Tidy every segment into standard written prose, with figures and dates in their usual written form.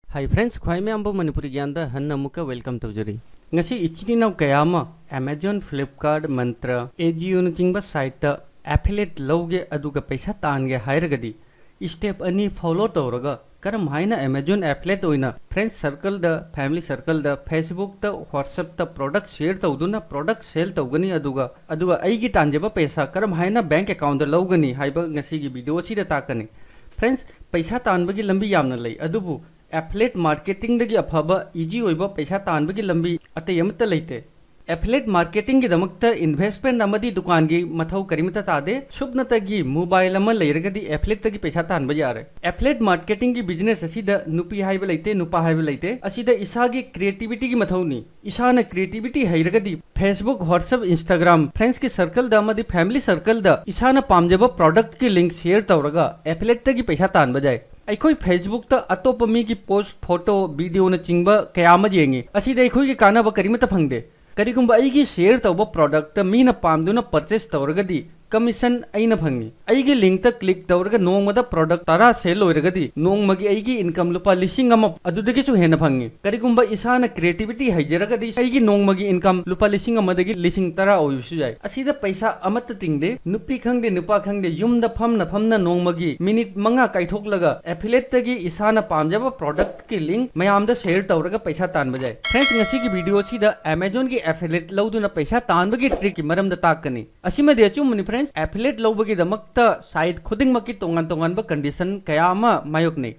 Hi friends ख्वाई में मनपुरी ज्ञान हन वेलकम तौजरी इचिनाव क्या अमेजोन फ्लिपकार्ट मंत्र एजियो साइट एफिलेट लौगे पैसा तानगे हायरगदी स्टेप अनी फॉलो तौरगा करम हाइना Amazon affiliate friends circle family circle Facebook WhatsApp product share तौदुना प्रोडक्ट सेल तौगनी अईगी तांजेब पैसा करम हाइना बैंक अकाउंट लौगनी वीडियो ताकनी फ्रेंड्स पैसा तानबगी लंबी यामना लई अदुबु एफिलेट मार्केटिंग दगी अफब इजी होइबा पैसा तानबगी लंबी अतय अमत लेते एफिलेट मार्केटिंग की दमकत इन्वेस्टमेंट अमदी दुकान की मथौ करिमता तादे सुबनतगी मोबाइल अम लेरगदी एफिलेट तगी पैसा तानबा यारे एफिलेट मार्केटिंग की बिजनेस असिदा नुपी हाइबा लेते नुपा हाइबा लेते असिदा इसागी क्रिएटिविटी की मथौनी इसाना क्रिएटिविटी हैरगदी फेसबुक व्हाट्सएप इंस्टाग्राम फ्रेंड्स की सर्कल द फैमिली सर्कल द इसाना पामजब प्रोडक्ट की लिंक शेयर तौरगा एफिलेट तगी पैसा तानबा जाए अखोई फेसबुक अतोप मी की पोस्ट फोटो वीडियो चिंब क्या येंगे अखोई कानब करीमत फंगदे करीगुंबा अईगी शेयर तौब प्रोडक्ट मीना पामदुना परचेस तौरगदी कमीशन अईना फंगी अईगी लिंक क्लिक तौरगा नोंगमदा प्रोडक्ट 10 सेल होइरगदी नोंगमगी अईगी इनकम लुपा लिसिंग अमा अदुदगिसु हेना फंगी करीगुंबा इसाना क्रिएटिविटी हैजरगदी अईगी नोंगमगी इनकम लुपा लिसिंग अमदगी लिसिंग 10 ओइसु जाय असिदा पैसा अमत तिंगदे नुपी खंगदे नुपा खंगदे युमदा फमना नोंगमगी मिनिट 5 काइथोकलगा एफिलेट तगी इसाना पामजब प्रोडक्ट की लिंक मयामदा शेयर तौरगा पैसा तानबा जाय फ्रेंड्स ngasi की वीडियो सिदा अमेजोन की एफिलेट लौदुना पैसा तानबगी ट्रिक की मरमदा ताकनी असिमदे अचुमनि फ्रेंड्स एफिलेट लौबगी दमकता साइट खुदिंगमकी तोंगान कंडीशन कया मायोकने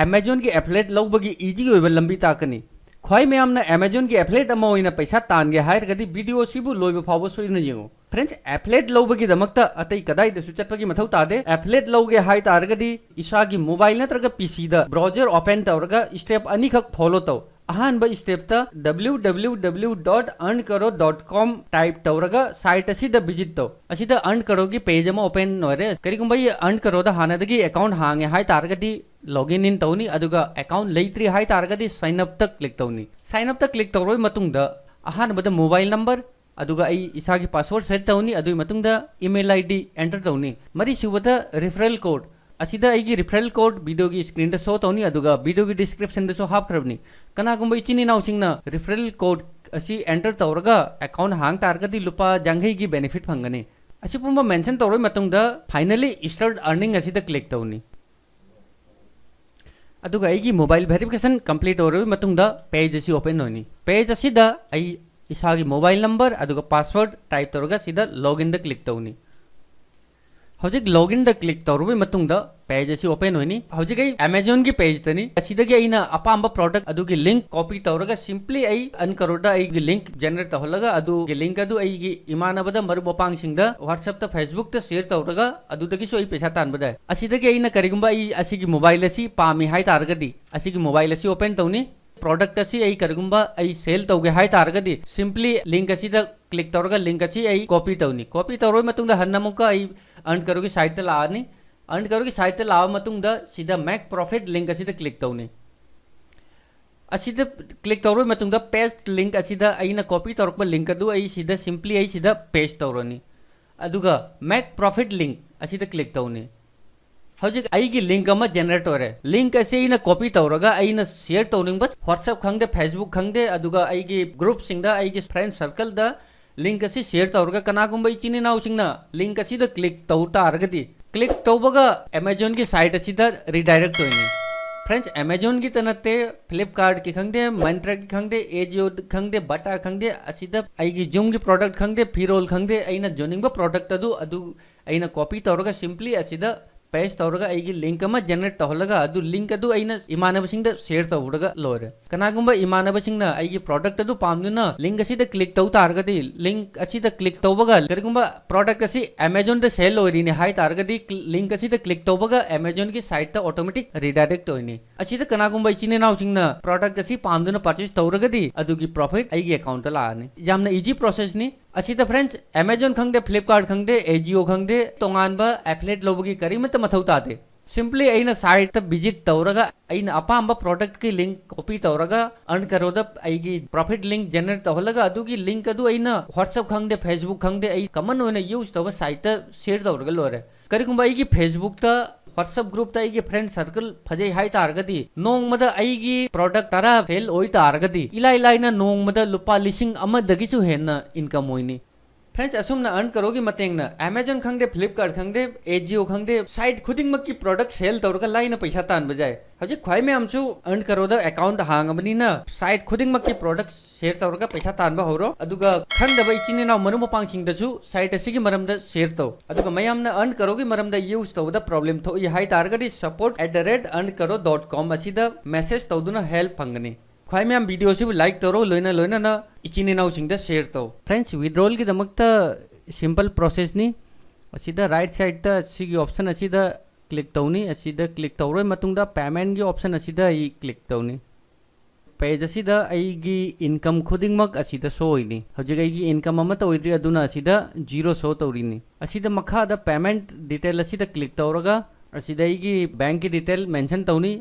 अमेजोन की एफिलेट लौबगी इजी होइबा लंबी ताकनी ख्वाई मैम अमेजोन की एफिलेट पैसा तानगे हायरगदी वीडियो सिबु लोइबा फावबा सोइना येंगो फ्रेंड्स एफिलेट लौबगी दमकता अतई कदाइदसु चटपगी मथौ तादे एफिलेट लौगे हाय तारगदी इसागी मोबाइल नत्रगा पीसी दा ब्राउजर ओपन तौरगा स्टेप अनिखक फॉलो तौ अहानब स्टेप www.earnkaro.com टाइप तौरगा साइट असिदा विजिट तौ असिदा अर्न करो की पेज अमा ओपन नोरे करिगुंबा ये अर्न करो दा हानदगी अकाउंट हांगे हाय तारगदी लॉगिन इन तौनी अदुगा अकाउंट लेत्री हाय तारगदी साइन अप तक क्लिक तौनी साइन अप तक क्लिक तौरोय मतुंगदा अहानबदा मोबाइल नंबर अदुगा आई इसागी पासवर्ड सेट तौनी अदुई मतुंगदा ईमेल आईडी एंटर तौनी मरी सुबदा रेफरल कोड असिदा आईगी रेफरल कोड वीडियो की स्क्रीन दा शो तौनी अदुगा वीडियो की डिस्क्रिप्शन दा शो हापखरबनी कनागुंबा इचिनी नाउसिंगना रेफरल कोड असी एंटर तौरगा अकाउंट हांग तारगदी लुपा जांगई की बेनिफिट फंगने असी पुंबा मेंशन तौरोय मतुंगदा फाइनली स्टार्ट अर्निंग असिदा क्लिक तौनी अदुगा आईगी मोबाइल वेरिफिकेशन कंप्लीट होरोय मतुंगदा पेज असी ओपन होनी पेज असिदा आई इसागी मोबाइल नंबर अदुगा पासवर्ड टाइप तौरगा सिदा लॉगिन दा क्लिक तौनी हौजिक लॉगिन दा क्लिक तौरबे मतुंगदा पेज असी ओपन होनी हौजिक आई अमेजोन की पेज तनी असिदगी आइना अपांबा प्रोडक्ट अदुगी लिंक कॉपी तौरगा सिंपली आई अन करोदा आई लिंक जनरेट तौहलगा अदुगी लिंक अदु आईगी इमानबदा मरुबपांग सिंगदा व्हाट्सएप ता फेसबुक ता शेयर तौरगा अदुदगी सो आई पैसा तानबदा असिदगी आइना करिगुंबा आई असिगी मोबाइल असी पामी हाय तारगदी असिगी मोबाइल असी ओपन तौनी प्रोडक्ट असी आई करगुंबा आई सेल तौगे हाय तारगदी सिंपली लिंक असी दा क्लिक तौरगा लिंक असी आई कॉपी तौनी कॉपी तौरोय मतुंगदा हन्नमुका आई अर्न करोगी साइट ता लानी अर्न करोगी साइट ता लाव मतुंगदा सीधा मैक प्रॉफिट लिंक असिदा क्लिक तौनी असिदा क्लिक तौरोय मतुंगदा पेस्ट लिंक असिदा आइना कॉपी तौरकबा लिंक अदु आई सीधा सिंपली आई सीधा पेस्ट तौरोनी अदुगा मैक प्रॉफिट लिंक असिदा क्लिक तौनी हौजिक आईगी लिंक अमा जनरेट होरे लिंक असे आइना कॉपी तौरगा आइना शेयर तौनिंग बस व्हाट्सएप खंगदे फेसबुक खंगदे अदुगा आईगी ग्रुप सिंगदा आईगी फ्रेंड सर्कल दा लिंक असी शेयर तौरगा कनागुंबा इचिनी नाउसिंगना लिंक असिदा क्लिक तौ तारगदी क्लिक तौबगा अमेजोन की साइट असिदा रिडायरेक्ट होइनी फ्रेंड्स अमेजोन की तनते फ्लिपकार्ट की खंगदे मंत्रा की खंगदे एजियो खंगदे बटा खंगदे असिदा आईगी जूम की प्रोडक्ट खंगदे फिरोल खंगदे आइना जोनिंगबा प्रोडक्ट अदु आइना कॉपी तौरगा सिंपली असिदा पेज तौरगा आईगी लिंक अमा जनरेट तौहलगा अदु लिंक अदु आइना इमानबसिंग दा शेयर तौरगा लोरे कनागुंबा इमानबसिंग ना आईगी प्रोडक्ट अदु पामदुना लिंक असिदा क्लिक तौ तारगदी लिंक असिदा क्लिक तौबगा करिगुंबा प्रोडक्ट असी अमेजोन दा सेल होइरिने हाय तारगदी लिंक असिदा क्लिक तौबगा अमेजोन की साइट ता ऑटोमेटिक रिडायरेक्ट होइनी असिदा कनागुंबा इचिने नाउसिंग ना प्रोडक्ट असी पामदुना परचेस तौरगदी अदुगी प्रॉफिट आईगी अकाउंट ता लानी यामना इजी प्रोसेस नी असिदा फ्रेंड्स अमेजोन खंगदे फ्लिपकार्ट खंगदे एजियो खंगदे तोंगानबा एफिलेट लौबगी करिमत मथौ तादे सिंपली आइना साइट ता विजिट तौरगा आइना अपांबा प्रोडक्ट की लिंक कॉपी तौरगा अर्न करोदा आईगी प्रॉफिट लिंक जनरेट तौहलगा अदुगी लिंक अदु आइना व्हाट्सएप खंगदे फेसबुक खंगदे आई कमन होइना यूज तौबा साइट ता शेयर तौरगा लोरे करिगुंबा आईगी फेसबुक ता WhatsApp group ta aigi friend circle phajai hai targadi nongmada aigi product tara fail oi targadi ilai na nongmada lupa lising amadagi su henna income oini friends असुमना अर्न करोगी मतेंगना Amazon खंगदे फ्लिपकार्ट खंगदे AJIO खंगदे साइट खुदिंगमकी product sale तौरगा लाइन पैसा तान बजाय हजे ख्वाई में हमसु अर्न करोदा अकाउंट हांगबनिना साइट खुदिंगमकी प्रोडक्ट शेयर तौरगा पैसा तानबा होरो अदुगा खंगदबा इचिनेना मरुम पांगसिंगदसु साइट असिगी मरमदा शेयर तौ अदुगा मयामना अर्न करोगी मरमदा यूज तौदा प्रॉब्लम थो इ हाई तारगदी support@earnkaro.com असिदा मैसेज तौदुना हेल्प फंगनी ख्वाई मैम वीडियो से लाइक तौरो लोइना लोइना ना इचिन इनाउ सिंगदा शेयर तौ फ्रेंड्स विड्रॉल की दमकता सिंपल प्रोसेस नी असिदा राइट साइड ता सिगी ऑप्शन असिदा क्लिक तौनी असिदा क्लिक तौरो मतुंगदा पेमेंट की ऑप्शन असिदा ई क्लिक तौनी पेज असिदा आईगी इनकम खुदिंगमक असिदा शो होइनी हजे आईगी इनकम अमत ओइद्रि अदुना असिदा जीरो शो तौरिनी असिदा मखादा पेमेंट डिटेल असिदा क्लिक तौरगा असिदा आईगी बैंक की डिटेल मेंशन तौनी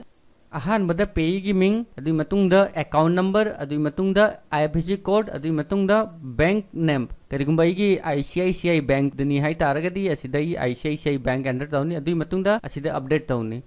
अहानबदा पेगी मिंग अदुई मतुंगदा अकाउंट नंबर अदुई मतुंगदा IFSC कोड अदुई मतुंगदा बैंक नेम करिगुंबा आईगी ICICI बैंक दनी हाई तारगदी असिदा ई ICICI बैंक एंटर तौनी अदुई मतुंगदा असिदा अपडेट तौनी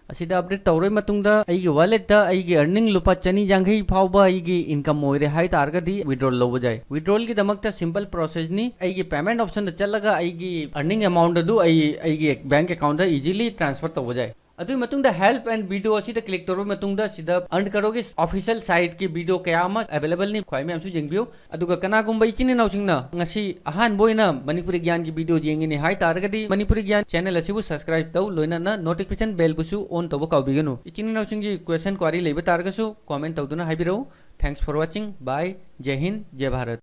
असिदा अपडेट तौरे मतुंगदा आईगी वॉलेट दा आईगी अर्निंग लुपा चनी जांगई फावबा आईगी इनकम ओइरे हाई तारगदी विड्रॉल लोबो जाय विड्रॉल की दमकता सिंपल प्रोसेस नी आईगी पेमेंट ऑप्शन दा चलगा आईगी अर्निंग अमाउंट अदु आईगी बैंक अकाउंट दा इजीली ट्रांसफर तौबो जाय अदुई मतुंगदा हेल्प एंड वीडियो असिदा क्लिक तौर मतुंगदा सिदा अर्न करोगे ऑफिशियल साइट की वीडियो कया अमा अवेलेबल नि ख्वाई में हमसु जेंगबियो अदुगा कनागुंबा इचिने नाउसिंगना ngasi ahan boina manipuri gyan की वीडियो जेंगिनी हाई तारगदी manipuri gyan चैनल असिबु सब्सक्राइब तौ लोइना ना नोटिफिकेशन बेल बुसु ऑन तबो काउबिगनु इचिने नाउसिंगी क्वेश्चन क्वारी लेबे तारगसु कमेंट तौदुना हाइबिरो थैंक्स फॉर वाचिंग बाय जय हिंद जय भारत।